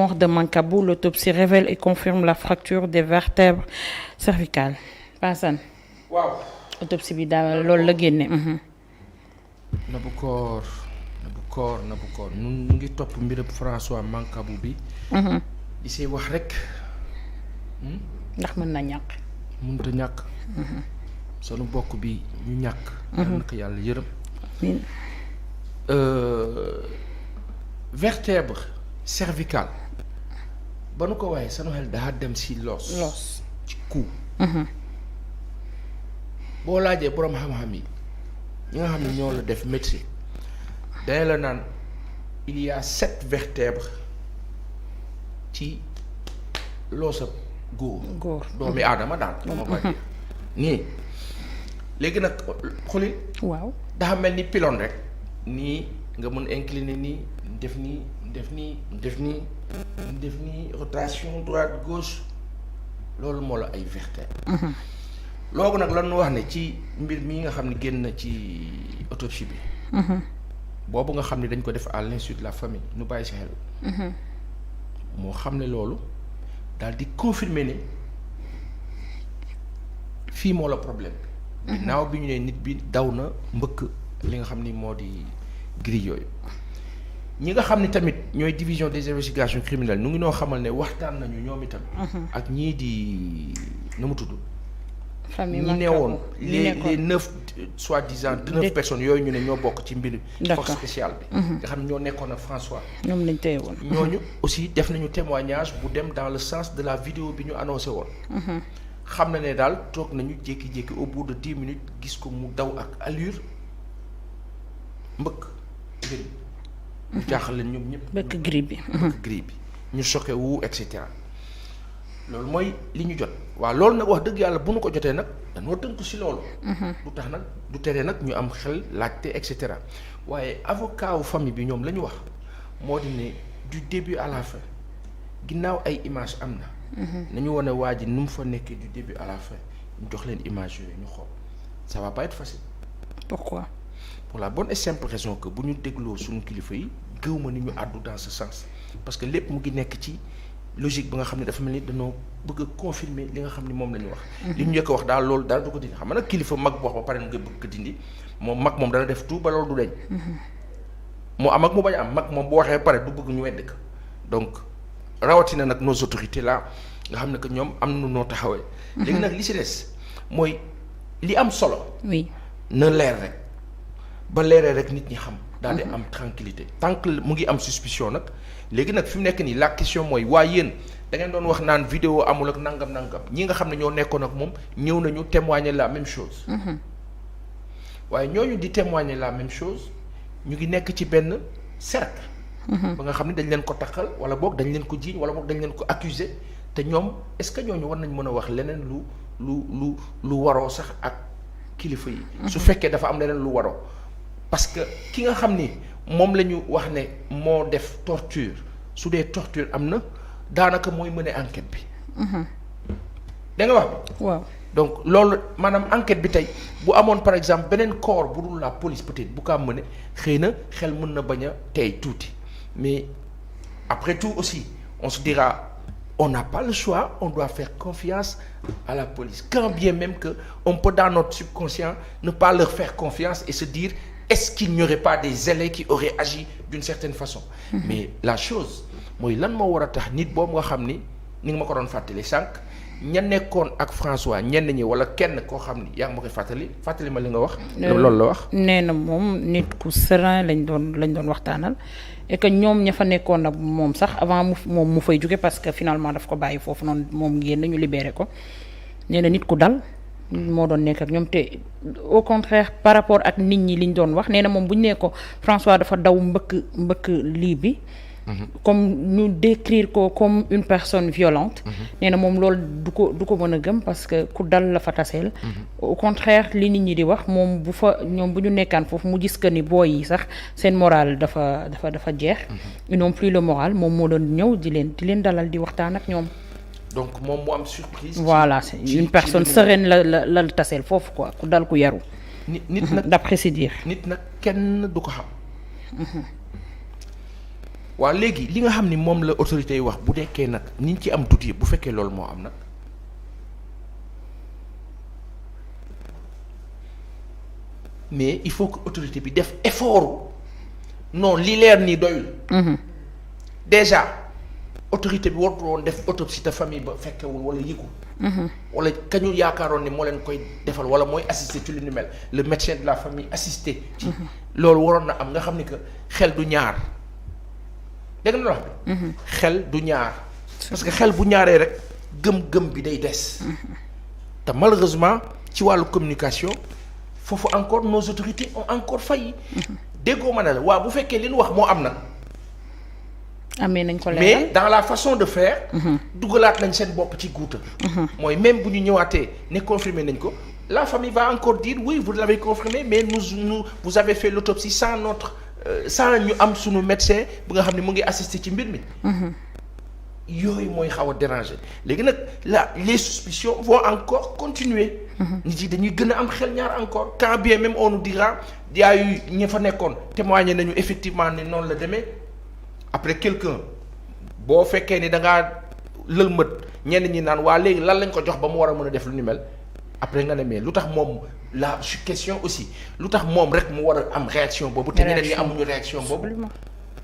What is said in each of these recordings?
mort de Mancabou. L'autopsie révèle et confirme la fracture des vertèbres cervicales. Paasan. waaw. autopsie bi daal loolu la génne. Nabou Cor ñu ngi topp mbirëb François Mancabou bi. di say wax rek. ndax mën na ñàkk. mënut a ñàkk. sunu bokk bi ñu ñàkk. yal na ko yàlla yërëm. vertèbre cervicale ba nu ko waxee sanu xel daa dem si loos ci cou. boo laajee boroom xam-xam yi ñi nga xam ne ñoo la def médecine dañ la naan il y a 7 vertèbres ci loosa góor doomi aadama daal moo koy nii léegi nag xuli waaw dafa mel ni pylône rek nii nga mën incliner nii def nii def nii rotation droite gauche loolu moo la ay vertèbres. loolu nag lan nu wax ne ci mbir mi nga xam ne génn na ci autopsie bi. boobu nga xam ne dañ ko def à l'insu de la famille nu bàyyi si xel. moo xam ne loolu daal di confirmer ne fii moo la problème bi. ginnaaw bi ñu ne nit bi daw na mbëkk li nga xam ni moo di grille yooyu. ñi nga xam ne tamit ñooy division des investigations criminelles nu ngi noo xamal ne waxtaan nañu ñoom itam. ak ñii di nu mu tudd. famille ñi ne woon les 9 soi-disant 9 personnes yooyu ñu ne ñoo bokk ci mbir force spéciale bi. nga xam ne ñoo nekkoon ak François. ñoom lañ téye woon. ñooñu aussi def nañu témoignage bu dem dans le sens de la vidéo bi ñu annoncé woon. xam na ne daal toog nañu jékki-jékki au bout de 10 minutes gis ko mu daw ak allure mbëkk mbir mu jaaxal leen ñoom ñëpp. mbëkk grille bi. mbëkk grille bi ñu choqué wu et cetera. loolu mooy li ñu jot waaw loolu nag wax dëgg yàlla bu nu ko jotee nag dañoo tënk ci loolu. du tax nag du tere nag ñu am xel laajte et cetera waaye avocat wu famille bi ñoom la ñu wax moo di ne du début à la fin ginnaaw ay image am na. nañu wane waa ji nu mu fa nekkee du début à la fin ñu jox leen image yooyu ñu xool ça va pas être facile. pourquoi. pour la bonne et simple raison que bu ñu dégloo suñu kilifa yi gëw ma ni ñu àddu dans ce sens parce que lépp mu ngi nekk ci. logique ba nga xam ne dafa mel ni dañoo bëgg a confirmer li nga xam ni moom la ñu wax. li ñu njëkk a wax daal loolu dara du ko dindi xam nga nag kilifa mag bu wax ba pare nga bëgg ko dindi moom dana def tout ba loolu du deñ mu am ak mu bañ a am mag moom bu waxee ba pare du bëgg ñu wedd ko donc rawatina nag nos autorités là nga xam ne que ñoom am na noo taxawee. léegi nag li si des mooy li am solo. oui na leer rek ba leeree rek nit ñi xam. daal di am tranquillité tant que mu ngi am suspicion nag léegi nag fi mu nekk nii la question mooy waa yéen da ngeen doon wax naan vidéo amul ak nangam ñi nga xam ne ñoo nekkoon ak moom ñëw nañu témoigner la même chose. waaye ñooñu di témoigner la même chose ñu ngi nekk ci benn cercle. ba nga xam ne dañ leen ko taxal wala boog dañ leen ko jiiñ wala boog dañ leen ko accuser te ñoom est-ce que ñooñu war nañ mën a wax leneen lu waroo sax ak kilifa yi. su fekkee dafa am leneen lu waroo. parce que ki nga xam ni moom la ñu wax ne moo def torture su dee torture am na daanaka mooy mëne enquête bi. da nga wax. waaw donc loolu maanaam enquête bi tey bu amoon par exemple beneen corps bu dul la police peut-être bu kaa mëne xëy na xel mën na bañ a tey tuuti mais après tout aussi on se dira on n'a pas le choix on doit faire confiance à la police quand bien même que on peut dans notre subconscient ne pas leur faire confiance et se dire. Est-ce qu'il n'y aurait pas des zélés qui auraient agi d'une certaine façon. Mais la chose mooy lan moo war a tax nit boobu nga xam ni nga ma ko doon fàttali sànq ña nekkoon ak François ñenn ñi wala kenn koo xam ni yaa ngi ma koy fàttali ma li nga wax. loolu la wax. nee na moom nit ku serein lañ doon waxtaanal et que ñoom ña fa nekkoon ak moom sax avant moom mu fay jóge parce que finalement daf ko bàyyi foofu noonu moom génn ñu libéré ko nee na nit ku dal. moo doon nekk ak ñoom te au contraire par rapport ak nit ñi liñ doon wax nee na moom bu ñu nee ko François dafa daw mbëkk lii bi. comme ñu décrire ko comme une personne violente. nee na moom loolu du ko mën a gëm parce que ku dal la fa taseel. au contraire li nit ñi di wax moom ñoom bu ñu nekkaan foofu mu gis que ni booy yi sax seen moral dafa jeex. ils n'ont plus le moral moom moo doon ñëw di leen dalal di waxtaan ak ñoom. donc moom mu am surprise. voilà c'est une personne sereine la taseel foofu quoi ku dal ku yaru. nit nag d'après se dire. nit nag kenn du ko xam. waaw léegi li nga xam ni moom la autorité yi wax bu nekkee nag ni ñu ci am doute yëpp bu fekkee loolu moo am nag mais il faut que autorité bi def effort non li leer nii doyul. déjà autorité bi warut woon def autopsie te famille ba fekkewul wala yëgul. wala kañu yaakaaroon ni moo leen koy defal wala mooy assister ci lu ni mel le médecin de la famille assister. ci loolu waroon na am nga xam ni que xel du ñaar dégg nga wax bi. xel du ñaar. parce que xel bu ñaaree rek gëm-gëm bi day des. te malheureusement ci wàllu communication foofu encore nos autorités ont encore failli. déggoo ma ne la waaw bu fekkee li ñu wax moo am na. amee nañ ko leeral mais dans la façon de faire. dugalaat nañ seen bopp ci guuta mooy même bu ñu ñëwaatee ne confirmé nañ ko la famille va encore dire oui vous l'avez confirmé mais nous vous avez fait l'autopsie sans notre sans ñu am sunu médecin bu nga xam ne mu ngi assister ci mbir mi. yooyu mooy xaw a déranger léegi nag les suspicions vont encore continuer. nit yi dañuy gën a am xel ñaar encore quand bien même on nous dira y a eu ñi fa nekkoon témoigner nañu effectivement ne noonu la demee. après quelqu'un boo fekkee ni da ngaa lëlmët ñenn ñi naan waa léegi lan lañ ko jox ba mu war a mën a def lu ni mel après nga ne mais lu tax moom la question aussi lu tax moom rek mu war a am réaction boobu te ñeneen ñi amuñu réaction boobu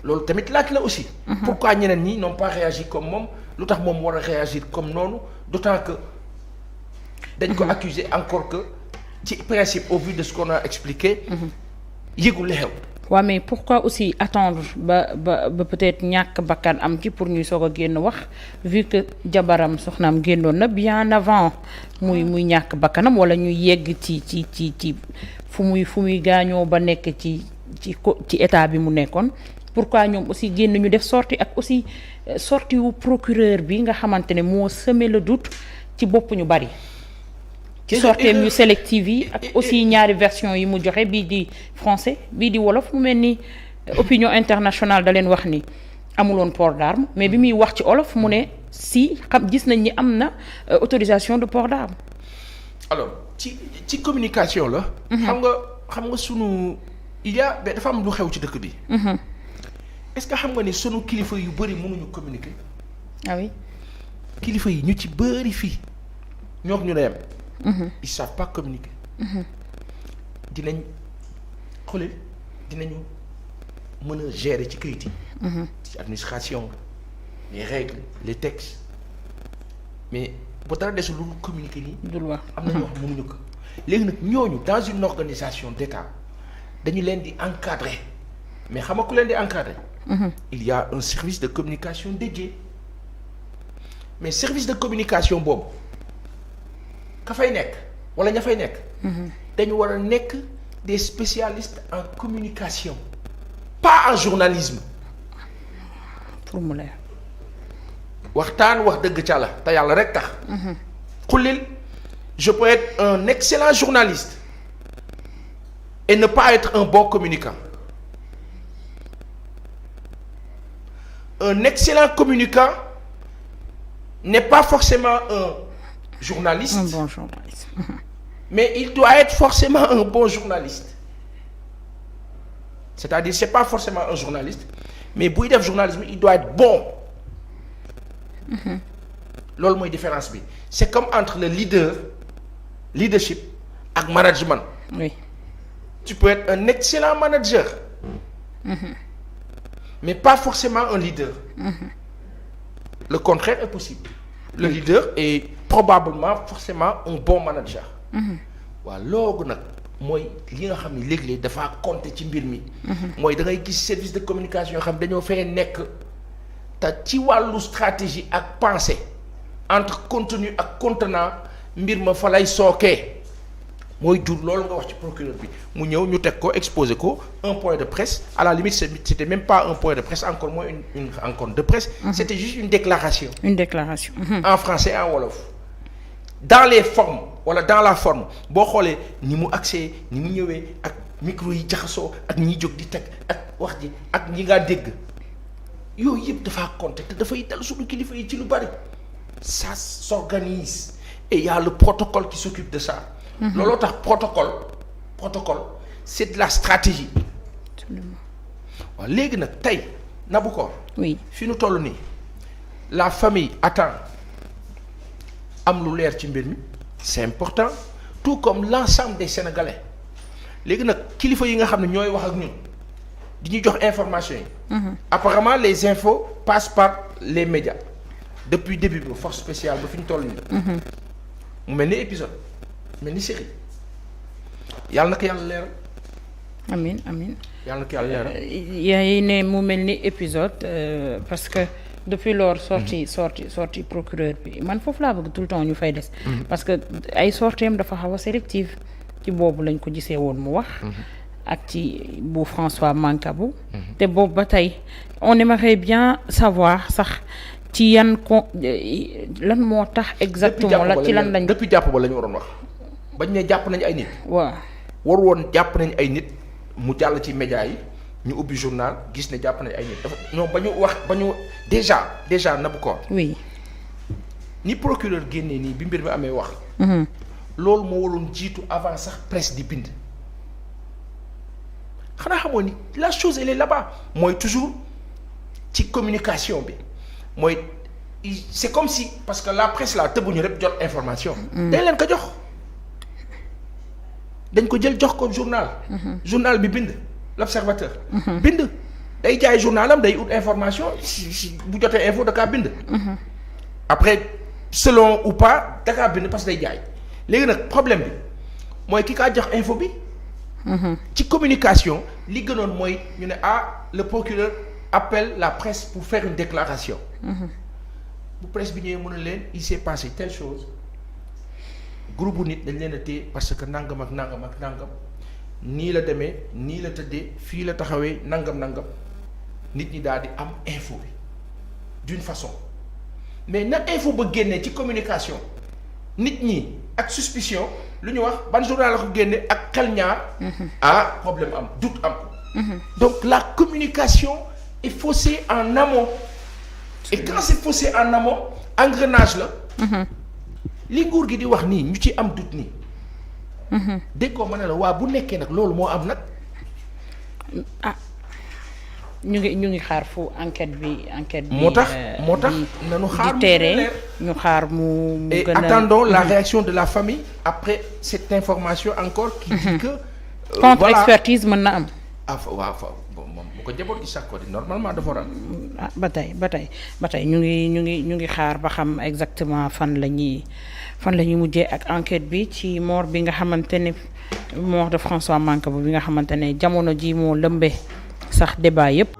loolu tamit laaj la aussi pourquoi ñeneen ñi n'ont pas réagi comme moom lu tax moom war a réagir comme noonu d'autant que dañ ko accuser encore que ci principe au vu de ce qu'on a expliqué yëgul li xew. waaw mais pourquoi aussi attendre ba peut-être ñàkk bakkan am ci pour ñuy soog a génn wax vu que jabaram soxnaam génnoon na bien avant muy ñàkk bakkanam wala ñu yegg ci fu muy gaañoo ba nekk ci état bi mu nekkoon pourquoi ñoom aussi génn ñu def sortie ak aussi sortie wu procureur bi nga xamante ne moo semé le doute ci bopp ñu bari. ci sorteem yu sélective yi ak aussi ñaari version yi mu joxe bii di français bii di wolof mu mel ni opinion internationale da leen wax ni amuloon port d'arme mais bi muy wax ci wolof mu ne si xam gis nañ ni am na autorisation de port d'arme. alors ci communication la. xam nga sunu il y a dafa am lu xew ci dëkk bi. est-ce que xam nga ni sunu kilifa yu bëri mënuñu communiquer. ah oui. kilifa yi ñu ci bëri fii ñoo ñu ne yem. ils savent pas communiquer. dinañu mën a gérer ci kayit yi. ci administration les règles les textes mais bu dara desul lu communiquer nii. dul wax am na ñoo xam mënuñu ko. léegi nag ñooñu dans une organisation d'État dañu leen di encadrer mais xam nga ku leen di encadrer. il y a un service de communication dédié mais service de communication boobu. ka fay nekk wala ña fay nekk. dañu war a nekk des spécialistes en communication pas en journalisme. pour mu leer. waxtaan wax dëgg ca la te yàlla rek tax. xulil je peux être un excellent journaliste et ne pas être un bon communicant. Un excellent communicant n'est pas forcément un journaliste. Un bon journaliste. Mais il doit être forcément un bon journaliste. C'est-à-dire c'est pas forcément un journaliste mais buy def journalisme il doit être bon. loolu mooy différence bi c'est comme entre le leadership ak management. Oui. Tu peux être un excellent manager. Mais pas forcément un leader. Le contraire est possible. Le leader est probablement forcément un bon manager. waaw loolu nag mooy li nga xam ne léeg-léeg dafa compter ci mbir mi. mooy da ngay gis service de communication yoo xam dañoo fee nekk te ci wàllu stratégie ak pensée entre contenu ak contenant mbir ma fa lay sookee mooy jur loolu nga wax ci procureur bi mu ñëw ñu teg ko exposé ko un point de presse à la limite c'était même pas un point de presse encore moins une rencontre de presse. C'était juste une déclaration. Une déclaration. En français et en wolof. Dans les formes wala dans la forme boo xoolee ni mu accès ni mu ñëwee ak micro yi jaxasoo ak ñiy jóg di teg ak wax ji ak ñi ngaa dégg yooyu yëpp dafaa compter te dafay dal suñu kilifa yi ci lu bari. Ça s'organise et il y a le protocole qui s'occupe de ça. looloo tax protocole c'est de la stratégie. Absolument. waaw léegi nag tey Nabou oui fi nu toll nii la famille attend am lu leer ci mbir mi c'est important tout comme l'ensemble des Sénégalais léegi nag kilifa yi nga xam ne ñooy wax ak ñun di ñuy jox information yi. apparemment les infos passent par les médias depuis début bi force spéciale ba fi ñu toll nii. mu mel ni épisode mel ni série yàlla na ko yàlla leeral. amiin amiin. yàlla na ko yàlla leeral. yaay ne mu mel ni épisode parce que depuis lors sorti procureur bi man foofu laa bëgg tout le temps ñu fay des. parce que ay sorteem dafa xaw a sélective ci boobu lañ ko gisee woon mu wax. ak ci bu François Mancabou. te boobu ba tey on aimerait bien savoir sax ci yan lan moo tax exactement la ci lan lañ. depuis jàpp ba la ñu waroon wax bañ ne jàpp nañ ay nit. waaw war woon jàpp nañ ay nit mu jàll ci média yi ñu ubbi journal gis ne jàpp nañ ay nit dafa ñoom ba ñu wax ba ñu déjà Nabou Cor. oui. ni procureur génnee nii bi mbir mi amee wax. loolu moo waroon jiitu avant sax presse di bind. xanaa xamoo ni la chose elle est là-bas mooy toujours ci communication bi mooy c'est comme si parce que la presse là tëbuñu rek jot information. dañ leen ko jox. dañ ko jël jox ko journal. journal bi bind l'observateur. bind day jaay journalam day ut information si bu jotee info da kaa bind. après selon ou pas da kaa bind parce que day jaay léegi nag problème bi mooy ki kaa jox info bi. ci communication li gënoon mooy ñu ne le procureur appelle la presse pour faire une déclaration. bu presse bi ñëwee mën a leen il s'est passé telle chose. groupe bu nit dañ leen a téye parce que nangam ak nangam ak nangam nii la demee nii la tëddee fii la taxawee nangam nit ñi daal di am info bi d'une façon mais na info ba génnee ci communication nit ñi ak suspicion lu ñu wax ban journal la ko génne ak xel ñaar. problème am doute am. donc la communication est faussée en amont. et quand c'est faussé en amont engrenage la. li nguur gi di wax nii ñu ci am doute nii. dégg ko ma ne la waa bu nekkee nag loolu moo am nag. ñu ngi xaar fu enquête bi. moo tax nanu xaar di teere ñu xaar mu et gën a attendons la réaction de la famille après cette information encore. qui dit que. contre expertise mën na am. waaw moom bu ko jaboot di sàkko di normalement dafa war a. ba tey ñu ngi xaar ba xam exactement fan la ñuy mujjee ak enquête bi ci mort bi nga xamante ne mort de François Mancabou bi nga xamante ne jamono ji moo lëmbee sax débat yépp